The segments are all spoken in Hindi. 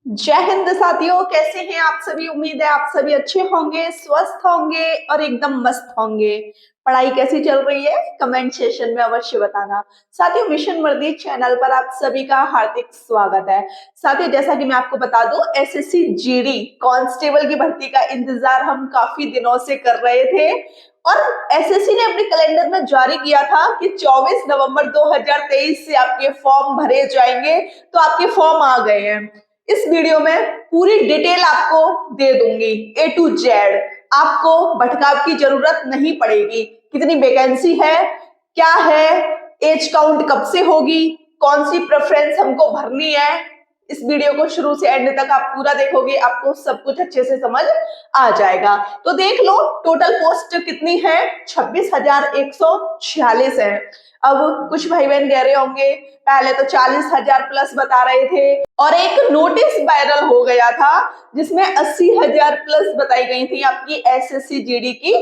जय हिंद साथियों, कैसे हैं आप सभी। उम्मीद है आप सभी अच्छे होंगे, स्वस्थ होंगे और एकदम मस्त होंगे। पढ़ाई कैसी चल रही है कमेंट सेशन में अवश्य बताना। साथियों, मिशन वर्दी चैनल पर आप सभी का हार्दिक स्वागत है। साथियों, जैसा कि मैं आपको बता दूं, एसएससी जीडी कांस्टेबल की भर्ती का इंतजार हम काफी दिनों से कर रहे थे और एसएससी ने अपने कैलेंडर में जारी किया था कि 24 नवंबर 2023 से आपके फॉर्म भरे जाएंगे। तो आपके फॉर्म आ गए हैं। इस वीडियो में पूरी डिटेल आपको दे दूंगी, ए टू जेड। आपको भटकाव की जरूरत नहीं पड़ेगी। कितनी वैकेंसी है, क्या है, एज काउंट कब से होगी, कौन सी प्रेफरेंस हमको भरनी है। इस वीडियो को शुरू से एंड तक आप पूरा देखोगे, आपको सब कुछ अच्छे से समझ आ जाएगा। तो देख लो, टोटल पोस्ट कितनी है, 26,146 है। अब कुछ भाई बहन कह रहे होंगे पहले तो 40,000 प्लस बता रहे थे और एक नोटिस वायरल हो गया था जिसमें 80,000 प्लस बताई गई थी आपकी एसएससी जीडी की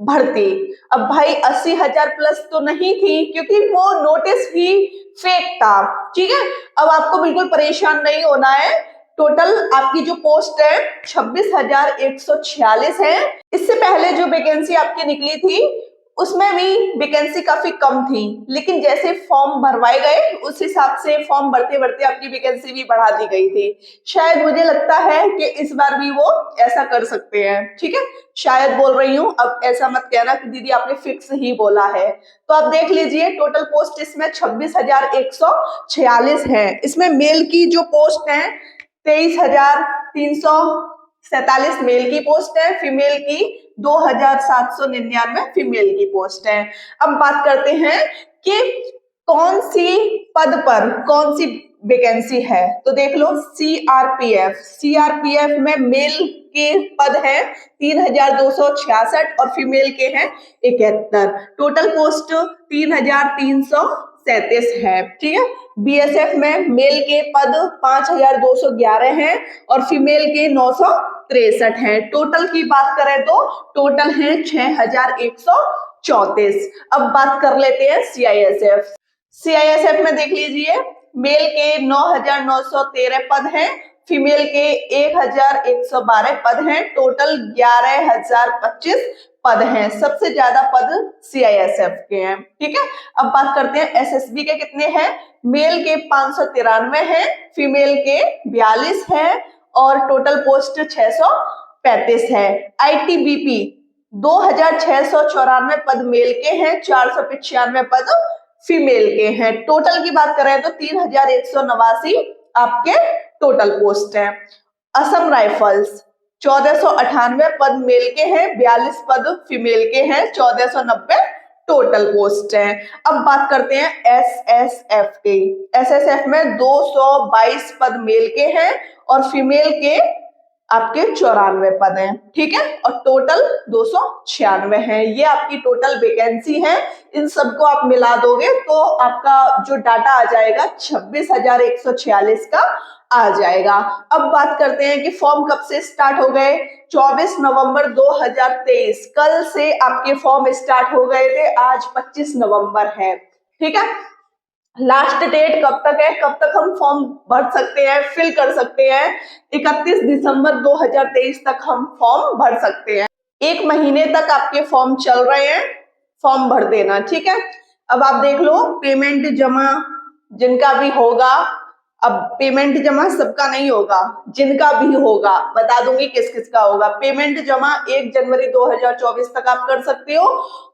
भर्ती। अब भाई 80,000 प्लस तो नहीं थी क्योंकि वो नोटिस ही फेक था। ठीक है, अब आपको बिल्कुल परेशान नहीं होना है। टोटल आपकी जो पोस्ट है 26,146 है। इससे पहले जो वैकेंसी आपकी निकली थी उसमें भी वैकेंसी काफी कम थी, लेकिन जैसे फॉर्म भरवाए गए उस हिसाब से फॉर्म भरते भरते आपकी वैकेंसी भी बढ़ा दी गई थी। शायद मुझे लगता है कि इस बार भी वो ऐसा कर सकते हैं। ठीक है, शायद बोल रही हूँ, अब ऐसा मत कहना कि दीदी आपने फिक्स ही बोला है। तो आप देख लीजिए, टोटल पोस्ट इसमें 26,146 है। इसमें मेल की जो पोस्ट है 23,347 मेल की पोस्ट है, फीमेल की 2,799 फीमेल की पोस्ट है। अब बात करते हैं कि कौन सी पद पर कौन सी वैकेंसी है। तो देख लो, सीआरपीएफ में मेल के पद हैं 3,266 और फीमेल के हैं 71। टोटल पोस्ट 3,337 है। ठीक है, बीएसएफ में मेल के पद 5,211 हैं और फीमेल के 963 हैं। टोटल की बात करें तो टोटल है 6,134। अब बात कर लेते हैं सीआईएसएफ में देख लीजिए, मेल के 9,913 पद हैं, फीमेल के 1,112 पद हैं। टोटल 11,025 पद हैं। सबसे ज्यादा पद सीआईएसएफ के हैं। ठीक है, अब बात करते हैं एसएसबी के कितने हैं। मेल के 593 हैं, फीमेल के 42 हैं और टोटल पोस्ट 635 है। आईटीबीपी 2,694 पद मेल के हैं, 495 पद फीमेल के हैं। टोटल की बात करें तो 3,189 आपके टोटल पोस्ट है। असम राइफल्स 1,498 पद मेल के हैं, 42 पद फीमेल के हैं, 1,490 टोटल पोस्ट है। अब बात करते हैं एसएसएफ के। एसएसएफ में 222 पद मेल के हैं और फीमेल के आपके 94 पद हैं। ठीक है, और टोटल 296 है। ये आपकी टोटल वैकेंसी है। इन सबको आप मिला दोगे तो आपका जो डाटा आ जाएगा 26,146 का आ जाएगा। अब बात करते हैं कि फॉर्म कब से स्टार्ट हो गए। 24 नवंबर 2023 कल से आपके फॉर्म स्टार्ट हो गए थे। आज 25 नवंबर है। ठीक है, लास्ट डेट कब तक है, कब तक हम फॉर्म भर सकते हैं, फिल कर सकते हैं। 31 दिसंबर 2023 तक हम फॉर्म भर सकते हैं। एक महीने तक आपके फॉर्म चल रहे हैं, फॉर्म भर देना। ठीक है, अब आप देख लो, पेमेंट जमा जिनका भी होगा, अब पेमेंट जमा सबका नहीं होगा, जिनका भी होगा बता दूंगी किस किस का होगा। पेमेंट जमा 1 जनवरी 2024 तक आप कर सकते हो।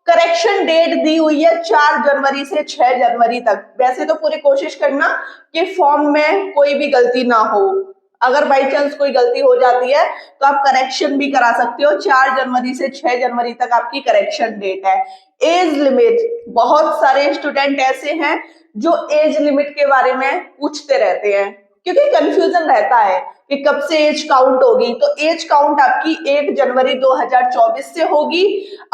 करेक्शन डेट दी हुई है 4 जनवरी से 6 जनवरी तक। वैसे तो पूरी कोशिश करना कि फॉर्म में कोई भी गलती ना हो। अगर बाई चांस कोई गलती हो जाती है तो आप करेक्शन भी करा सकते हो। 4 जनवरी से 6 जनवरी तक आपकी करेक्शन डेट है। एज लिमिट, बहुत सारे स्टूडेंट ऐसे हैं जो एज लिमिट के बारे में पूछते रहते हैं क्योंकि कंफ्यूजन रहता है कि कब से एज काउंट होगी। तो एज काउंट आपकी 1 जनवरी 2024 से होगी।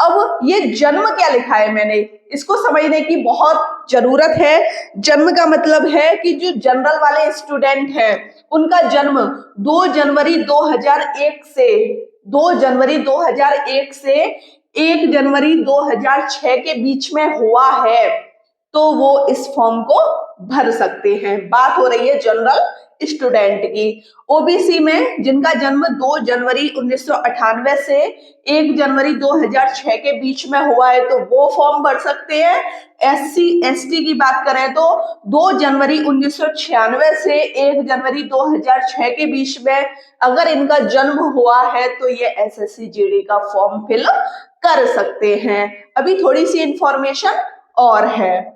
अब ये जन्म क्या लिखा है मैंने, इसको समझने की बहुत जरूरत है। जन्म का मतलब है कि जो जनरल वाले स्टूडेंट हैं उनका जन्म 2 जनवरी 2001 से 2 जनवरी 2001 से 1 जनवरी 2006 के बीच में हुआ है तो वो इस फॉर्म को भर सकते हैं। बात हो रही है जनरल स्टूडेंट की। ओबीसी में जिनका जन्म 2 जनवरी 1998 से 1 जनवरी 2006 के बीच में हुआ है तो वो फॉर्म भर सकते हैं। एससी एसटी की बात करें तो 2 जनवरी 1996 से 1 जनवरी 2006 के बीच में अगर इनका जन्म हुआ है तो ये एसएससी जीडी का फॉर्म फिल कर सकते हैं। अभी थोड़ी सी इंफॉर्मेशन और है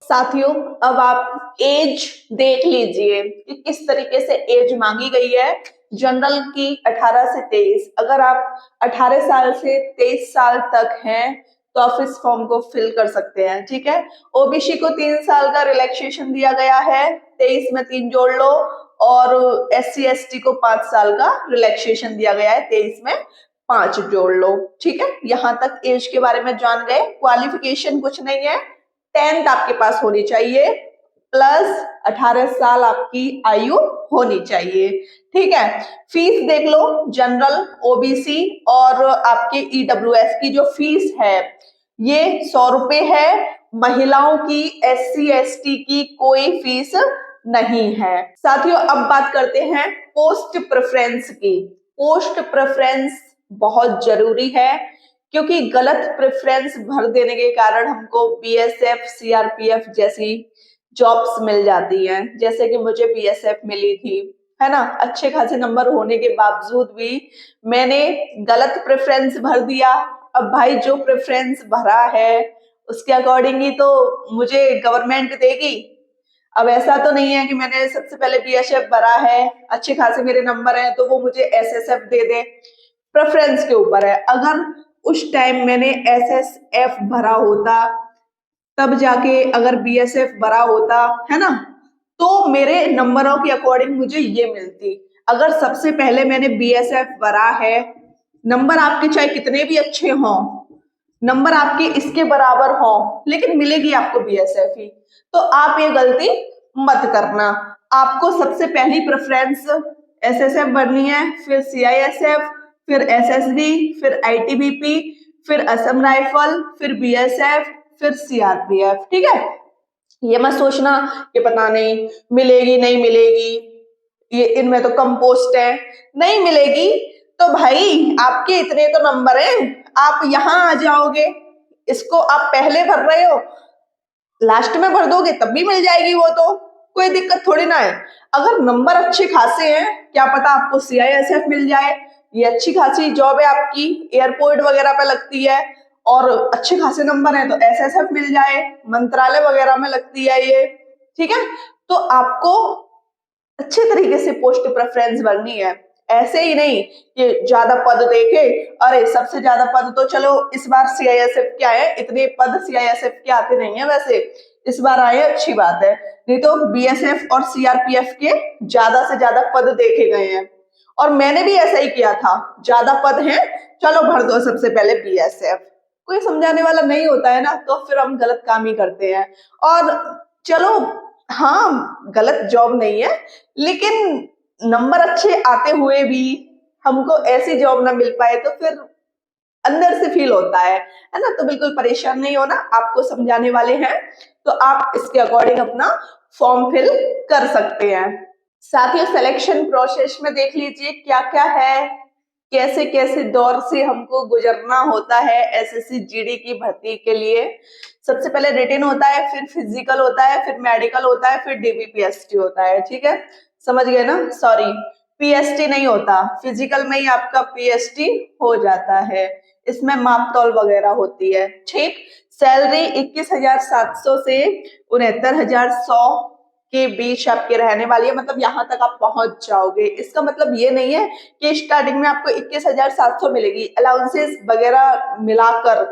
साथियों, अब आप एज देख लीजिए कि किस तरीके से एज मांगी गई है। जनरल की 18 से 23, अगर आप 18 साल से 23 साल तक हैं तो आप इस फॉर्म को फिल कर सकते हैं, ठीक है। ओबीसी को 3 साल का रिलैक्सेशन दिया गया है, 23 में 3 जोड़ लो, और एससी एसटी को 5 साल का रिलैक्सेशन दिया गया है, 23 में 5 जोड़ लो, ठीक है। यहां तक एज के बारे में जान गए। क्वालिफिकेशन कुछ नहीं है, 10th आपके पास होनी चाहिए प्लस 18 साल आपकी आयु होनी चाहिए, ठीक है। फीस देख लो, जनरल, ओबीसी और आपके ईडब्ल्यूएस की जो फीस है ये 100 रुपए है। महिलाओं की, एससी एसटी की कोई फीस नहीं है। साथियों, अब बात करते हैं पोस्ट प्रेफरेंस की। पोस्ट प्रेफरेंस बहुत जरूरी है क्योंकि गलत प्रेफरेंस भर देने के कारण हमको बीएसएफ, सीआरपीएफ जैसी जॉब्स मिल जाती हैं। जैसे कि मुझे बीएसएफ मिली थी, है ना। अच्छे खासे नंबर होने के बावजूद भी मैंने गलत प्रेफरेंस भर दिया। अब भाई जो प्रेफरेंस भरा है उसके अकॉर्डिंग ही तो मुझे गवर्नमेंट देगी। अब ऐसा तो नहीं है कि मैंने सबसे पहले बीएसएफ भरा है, अच्छे खासे मेरे नंबर हैं तो वो मुझे एसएसएफ दे दे। प्रेफरेंस के ऊपर है। अगर उस टाइम मैंने एसएसएफ भरा होता तब जाके अगर बीएसएफ भरा होता, है ना, तो मेरे नंबरों के अकॉर्डिंग मुझे ये मिलती। अगर सबसे पहले मैंने बीएसएफ भरा है, नंबर आपके चाहे कितने भी अच्छे हों, नंबर आपके इसके बराबर हों, लेकिन मिलेगी आपको बीएसएफ ही। तो आप ये गलती मत करना। आपको सबसे पहली प्रेफरेंस एसएसएफ भरनी है, फिर सीआईएसएफ, फिर एसएसबी, फिर आईटीबीपी, फिर असम राइफल, फिर बीएसएफ, फिर सीआरपीएफ, ठीक है। ये मत सोचना कि पता नहीं मिलेगी नहीं मिलेगी, ये इनमें तो कम पोस्ट है, नहीं मिलेगी। तो भाई आपके इतने तो नंबर हैं, आप यहाँ आ जाओगे। इसको आप पहले भर रहे हो, लास्ट में भर दोगे तब भी मिल जाएगी, वो तो कोई दिक्कत थोड़ी ना है। अगर नंबर अच्छे खासे हैं, क्या पता आपको सीआईएसएफ मिल जाए। ये अच्छी खासी जॉब है आपकी, एयरपोर्ट वगैरह पे लगती है और अच्छे खासे नंबर हैं तो एसएसएफ मिल जाए, मंत्रालय वगैरह में लगती है ये, ठीक है। तो आपको अच्छे तरीके से पोस्ट प्रेफरेंस भरनी है। ऐसे ही नहीं कि ज्यादा पद देखे, अरे सबसे ज्यादा पद तो चलो इस बार सीआईएसएफ के आए, इतने पद सीआईएसएफ के आते नहीं है वैसे, इस बार आए, अच्छी बात है। नहीं तो बीएसएफ और सीआरपीएफ के ज्यादा से ज्यादा पद देखे गए हैं और मैंने भी ऐसा ही किया था। ज्यादा पद हैं, चलो भर दो सबसे पहले बीएसएफ। कोई समझाने वाला नहीं होता है ना, तो फिर हम गलत काम ही करते हैं। और चलो हाँ, गलत जॉब नहीं है, लेकिन नंबर अच्छे आते हुए भी हमको ऐसी जॉब ना मिल पाए तो फिर अंदर से फील होता है ना। तो बिल्कुल परेशान नहीं होना, आपको समझाने वाले हैं तो आप इसके अकॉर्डिंग अपना फॉर्म फिल कर सकते हैं। साथियों, सिलेक्शन प्रोसेस में देख लीजिए क्या क्या है, कैसे कैसे दौर से हमको गुजरना होता है एसएससी जीडी की भर्ती के लिए। सबसे पहले रिटन होता है, फिर फिजिकल होता है, फिर मेडिकल होता है, फिर डीबीपीएसटी होता है, ठीक है। समझ गए ना, सॉरी पीएसटी नहीं होता, फिजिकल में ही आपका पीएसटी हो जाता है। इसमें माप तौल वगैरह होती है, ठीक। सैलरी 21,700 से 69,100 के बीच आपके रहने वाली है, मतलब यहाँ तक आप पहुंच जाओगे। इसका मतलब ये नहीं है कि स्टार्टिंग में आपको 21,700 मिलेगी, अलाउंसेस वगैरह मिलाकर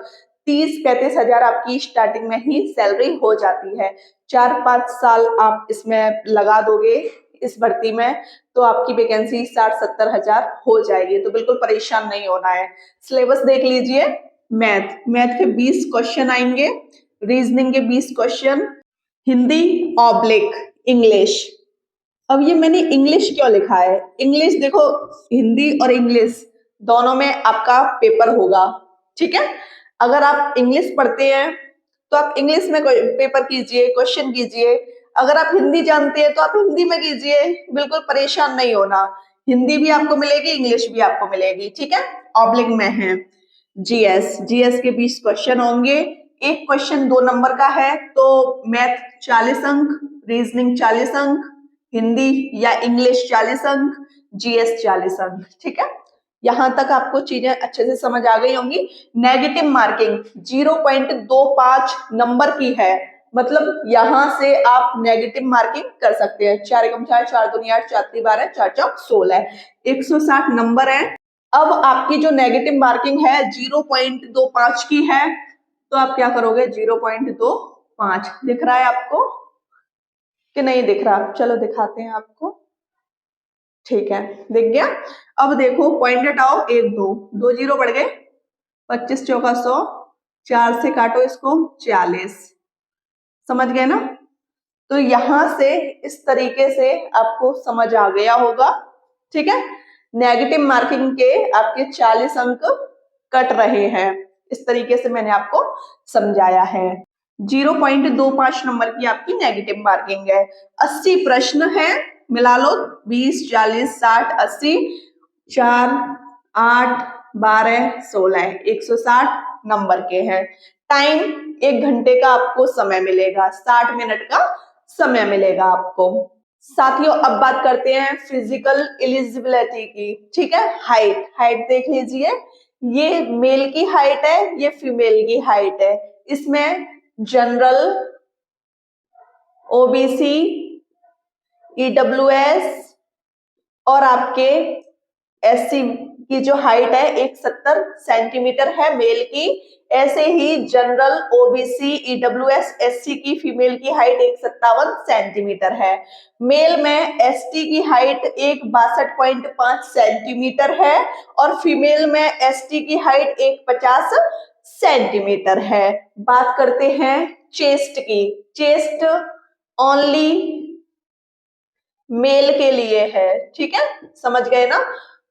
30-35 हजार आपकी स्टार्टिंग में ही सैलरी हो जाती है। 4-5 साल आप इसमें लगा दोगे इस भर्ती में तो आपकी वैकेंसी 60-70 हजार हो जाएगी। तो बिल्कुल परेशान नहीं होना है। सिलेबस देख लीजिए, मैथ के 20 क्वेश्चन आएंगे, रीजनिंग के 20 क्वेश्चन, हिंदी ऑब्लिक इंग्लिश। अब ये मैंने इंग्लिश क्यों लिखा है, इंग्लिश देखो, हिंदी और इंग्लिश दोनों में आपका पेपर होगा, ठीक है। अगर आप इंग्लिश पढ़ते हैं तो आप इंग्लिश में पेपर कीजिए, क्वेश्चन कीजिए। अगर आप हिंदी जानते हैं तो आप हिंदी में कीजिए, बिल्कुल परेशान नहीं होना। हिंदी भी आपको मिलेगी, इंग्लिश भी आपको मिलेगी, ठीक है। ऑब्लिक में है जीएस, जीएस के 20 क्वेश्चन होंगे। एक क्वेश्चन 2 नंबर का है, तो मैथ 40 अंक, रीजनिंग 40 अंक, हिंदी या इंग्लिश 40 अंक, जीएस 40 अंक, ठीक है। यहां तक आपको चीजें अच्छे से समझ आ गई होंगी। नेगेटिव मार्किंग 0.25 नंबर की है, मतलब यहां से आप नेगेटिव मार्किंग कर सकते हैं। 4 एकम 4, 4 दूनी 8, 4 तीन 12, 4 चौक 16, 160 नंबर है। अब आपकी जो नेगेटिव मार्किंग है 0.25 की है, तो आप क्या करोगे, 0.25 दिख रहा है आपको कि नहीं दिख रहा? चलो दिखाते हैं आपको, ठीक है, दिख गया। अब देखो पॉइंट हटाओ, 1 2 2 जीरो बढ़ गए, 25 चौका 100, 4 से काटो इसको 40, समझ गए ना? तो यहां से इस तरीके से आपको समझ आ गया होगा, ठीक है। नेगेटिव मार्किंग के आपके 40 अंक कट रहे हैं, इस तरीके से मैंने आपको समझाया है। 0.25 नंबर की आपकी नेगेटिव मार्किंग है। 80 प्रश्न है, मिला लो 20 40 60 80, 4 8 12 16, 160 नंबर के हैं। टाइम 1 घंटे का आपको समय मिलेगा, 60 मिनट का समय मिलेगा आपको। साथियों अब बात करते हैं फिजिकल एलिजिबिलिटी की, ठीक है। हाइट, हाइट देख लीजिए, ये मेल की हाइट है, ये फीमेल की हाइट है। इसमें जनरल, ओबीसी, ईडब्ल्यूएस और आपके एससी की जो हाइट है 170 सेंटीमीटर है मेल की। ऐसे ही जनरल, ओबीसी, ईडब्ल्यूएस, एससी की फीमेल की हाइट 157 सेंटीमीटर है। मेल में एसटी की हाइट 162.5 सेंटीमीटर है और फीमेल में एसटी की हाइट 150 सेंटीमीटर है। बात करते हैं चेस्ट की। चेस्ट ओनली मेल के लिए है, ठीक है, समझ गए ना?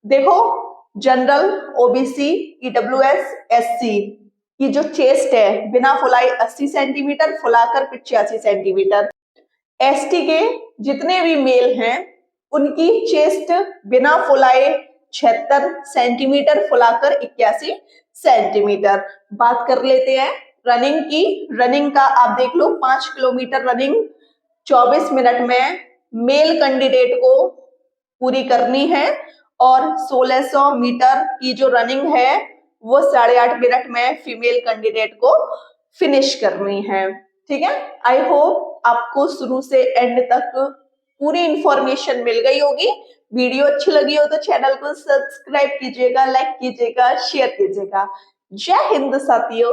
देखो जनरल, ओबीसी, ईडब्ल्यूएस, एससी की जो चेस्ट है बिना फुलाई 80 सेंटीमीटर, फुलाकर 85 सेंटीमीटर। एसटी के जितने भी मेल हैं उनकी चेस्ट बिना फुलाए 76 सेंटीमीटर, फुलाकर 81 सेंटीमीटर। बात कर लेते हैं रनिंग की। रनिंग का आप देख लो, 5 किलोमीटर रनिंग 24 मिनट में मेल कैंडिडेट को पूरी करनी है और 1600 मीटर की जो रनिंग है वो 8.5 मिनट में फीमेल कैंडिडेट को फिनिश करनी है, ठीक है। आई होप आपको शुरू से एंड तक पूरी इंफॉर्मेशन मिल गई होगी। वीडियो अच्छी लगी हो तो चैनल को सब्सक्राइब कीजिएगा, लाइक कीजिएगा, शेयर कीजिएगा। जय हिंद साथियों।